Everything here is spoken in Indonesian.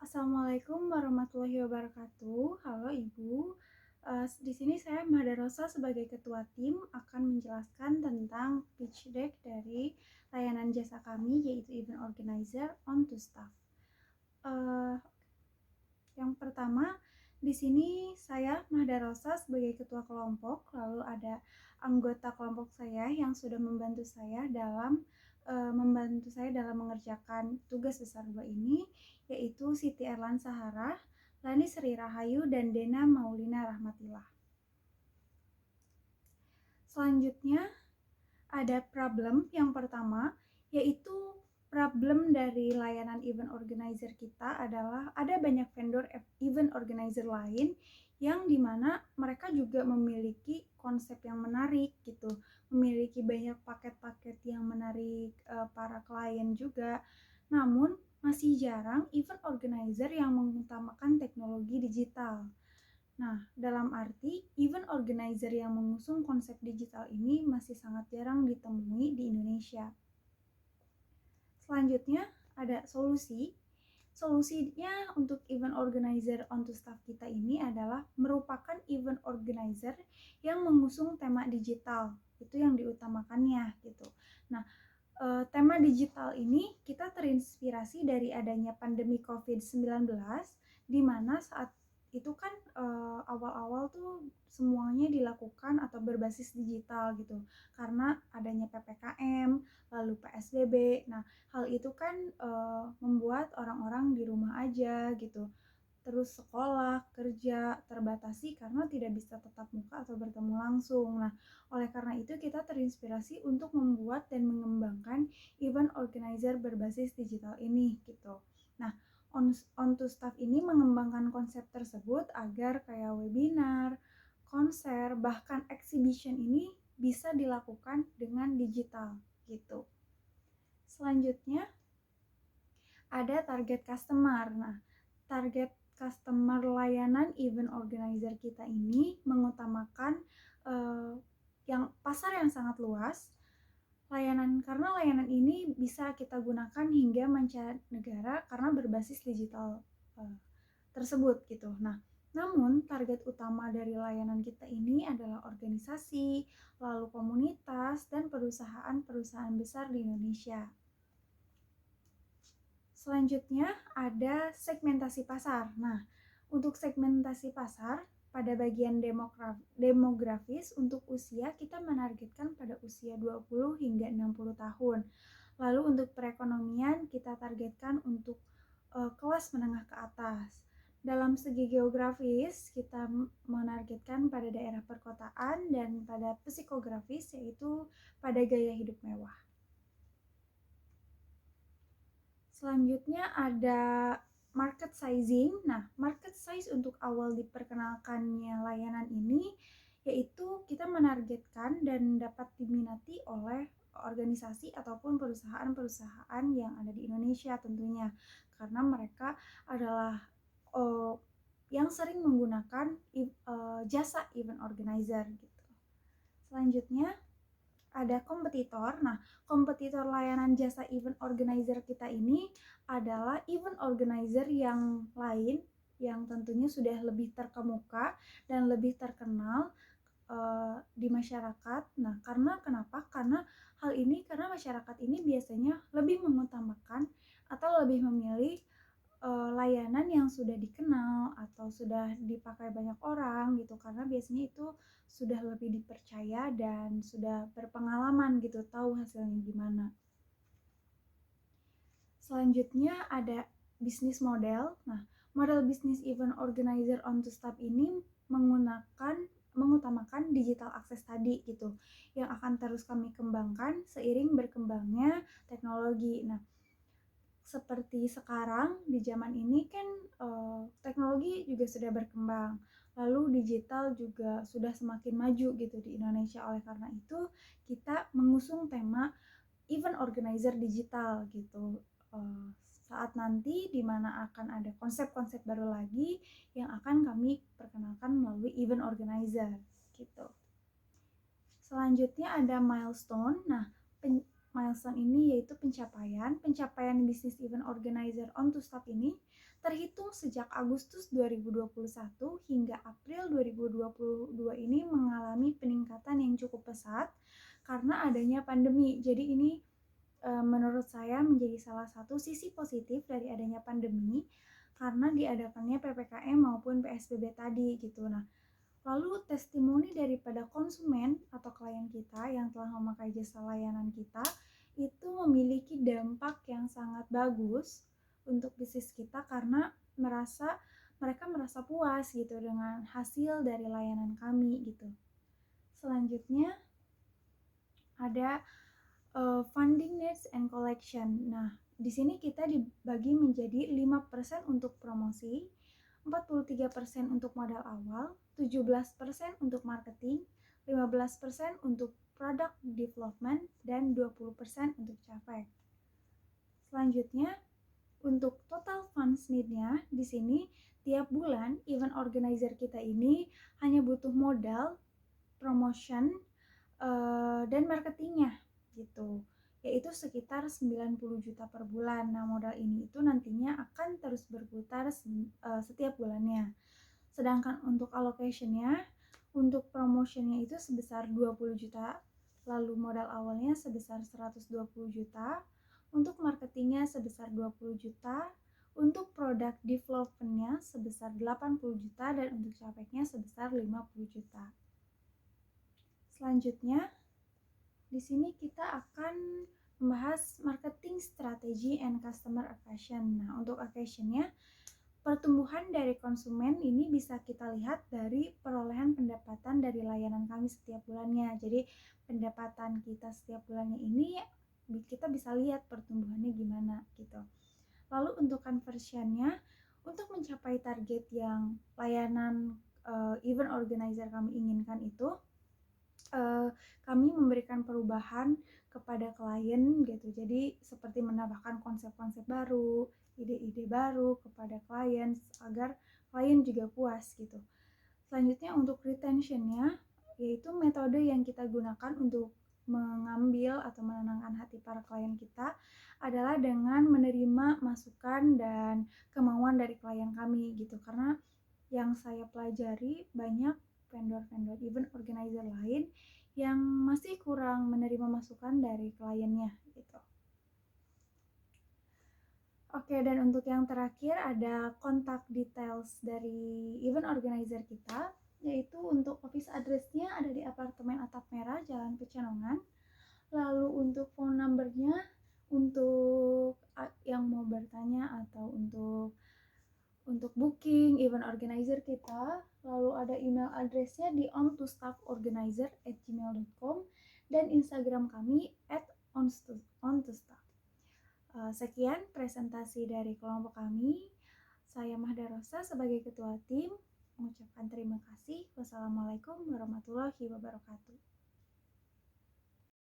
Assalamualaikum warahmatullahi wabarakatuh. Halo Ibu. Di sini saya Mahda Rosa sebagai ketua tim akan menjelaskan tentang pitch deck dari layanan jasa kami yaitu Event Organizer on to Staff. Uh, yang pertama, di sini saya Mahda Rosa sebagai ketua kelompok, lalu ada anggota kelompok saya yang sudah membantu saya dalam mengerjakan tugas besar 2 ini, yaitu Siti Erlan Sahara, Lani Sri Rahayu, dan Dena Maulina Rahmatillah. Selanjutnya ada problem yang pertama, yaitu problem dari layanan event organizer kita adalah ada banyak vendor event organizer lain yang dimana mereka juga memiliki konsep yang menarik gitu, memiliki banyak paket-paket yang menarik para klien juga. Namun masih jarang event organizer yang mengutamakan teknologi digital. Nah, dalam arti event organizer yang mengusung konsep digital ini masih sangat jarang ditemui di Indonesia. Selanjutnya ada solusi. Solusinya untuk event organizer on to staff kita ini adalah merupakan event organizer yang mengusung tema digital. Itu yang diutamakannya gitu. Nah, tema digital ini kita terinspirasi dari adanya pandemi COVID-19 di mana saat itu kan awal-awal tuh semuanya dilakukan atau berbasis digital gitu karena adanya PPKM lalu PSBB. Nah, hal itu kan membuat orang-orang di rumah aja gitu, terus sekolah, kerja terbatasi karena tidak bisa tatap muka atau bertemu langsung. Nah, oleh karena itu kita terinspirasi untuk membuat dan mengembangkan event organizer berbasis digital ini gitu. Nah, on to staff ini mengembangkan konsep tersebut agar kayak webinar, konser, bahkan exhibition ini bisa dilakukan dengan digital gitu. Selanjutnya ada target customer. Nah, target customer layanan event organizer kita ini mengutamakan yang pasar yang sangat luas. Karena layanan ini bisa kita gunakan hingga mancanegara karena berbasis digital tersebut gitu. Nah, namun target utama dari layanan kita ini adalah organisasi, lalu komunitas, dan perusahaan-perusahaan besar di Indonesia. Selanjutnya ada segmentasi pasar. Nah, untuk segmentasi pasar pada bagian demografis untuk usia kita menargetkan pada usia 20 hingga 60 tahun. Lalu untuk perekonomian kita targetkan untuk kelas menengah ke atas. Dalam segi geografis kita menargetkan pada daerah perkotaan dan pada psikografis yaitu pada gaya hidup mewah. Selanjutnya ada market sizing. Nah, market size untuk awal diperkenalkannya layanan ini yaitu kita menargetkan dan dapat diminati oleh organisasi ataupun perusahaan-perusahaan yang ada di Indonesia tentunya karena mereka adalah yang sering menggunakan jasa event organizer gitu. Selanjutnya ada kompetitor. Nah, kompetitor layanan jasa event organizer kita ini adalah event organizer yang lain yang tentunya sudah lebih terkemuka dan lebih terkenal di masyarakat. Nah, kenapa? Karena masyarakat ini biasanya lebih mengutamakan atau lebih memilih layanan yang sudah dikenal atau sudah dipakai banyak orang gitu karena biasanya itu sudah lebih dipercaya dan sudah berpengalaman gitu, tahu hasilnya gimana. Selanjutnya ada bisnis model. Nah, model bisnis event organizer on to staff ini mengutamakan digital akses tadi gitu yang akan terus kami kembangkan seiring berkembangnya teknologi. Nah, seperti sekarang di zaman ini kan teknologi juga sudah berkembang, lalu digital juga sudah semakin maju gitu di Indonesia. Oleh karena itu kita mengusung tema event organizer digital gitu. Saat nanti di mana akan ada konsep-konsep baru lagi yang akan kami perkenalkan melalui event organizer gitu. Selanjutnya ada milestone. Nah, milestone ini yaitu pencapaian bisnis event organizer on to staff ini terhitung sejak Agustus 2021 hingga April 2022 ini mengalami peningkatan yang cukup pesat karena adanya pandemi. Jadi ini menurut saya menjadi salah satu sisi positif dari adanya pandemi karena diadakannya PPKM maupun PSBB tadi gitu. Nah, lalu testimoni daripada konsumen atau klien kita yang telah memakai jasa layanan kita itu memiliki dampak yang sangat bagus untuk bisnis kita karena mereka merasa puas gitu dengan hasil dari layanan kami gitu. Selanjutnya ada funding needs and collection. Nah, di sini kita dibagi menjadi 5% untuk promosi, 43% untuk modal awal, 17% untuk marketing, 15% untuk product development, dan 20% untuk capex. Selanjutnya, untuk total funds need-nya, di sini tiap bulan event organizer kita ini hanya butuh modal, promotion, dan marketingnya gitu, yaitu sekitar 90 juta per bulan. Nah, modal ini itu nantinya akan terus berputar setiap bulannya. Sedangkan untuk allocation-nya, untuk promotion-nya itu sebesar 20 juta, lalu modal awalnya sebesar 120 juta, untuk marketingnya sebesar 20 juta, untuk product development-nya sebesar 80 juta, dan untuk capeknya sebesar 50 juta. Selanjutnya, di sini kita akan membahas marketing strategi and customer acquisition. Nah, untuk acquisition-nya, pertumbuhan dari konsumen ini bisa kita lihat dari perolehan pendapatan dari layanan kami setiap bulannya. Jadi, pendapatan kita setiap bulannya ini kita bisa lihat pertumbuhannya gimana gitu. Lalu untuk conversion-nya, untuk mencapai target yang layanan event organizer kami inginkan itu, kami memberikan perubahan kepada klien gitu. Jadi seperti menambahkan konsep-konsep baru, ide-ide baru kepada klien agar klien juga puas gitu. Selanjutnya untuk retention-nya, yaitu metode yang kita gunakan untuk mengambil atau menenangkan hati para klien kita adalah dengan menerima masukan dan kemauan dari klien kami gitu. Karena yang saya pelajari banyak vendor-vendor event organizer lain yang masih kurang menerima masukan dari kliennya gitu. Oke, dan untuk yang terakhir ada kontak details dari event organizer kita, yaitu untuk office address-nya ada di apartemen Atap Merah, Jalan Pecenongan. Lalu untuk phone number-nya untuk yang mau bertanya atau untuk booking event organizer kita, lalu ada email address-nya di ontostafforganizer@gmail.com dan Instagram kami @ontostaff. Sekian presentasi dari kelompok kami. Saya Mahda Rosa sebagai ketua tim mengucapkan terima kasih. Wassalamualaikum warahmatullahi wabarakatuh.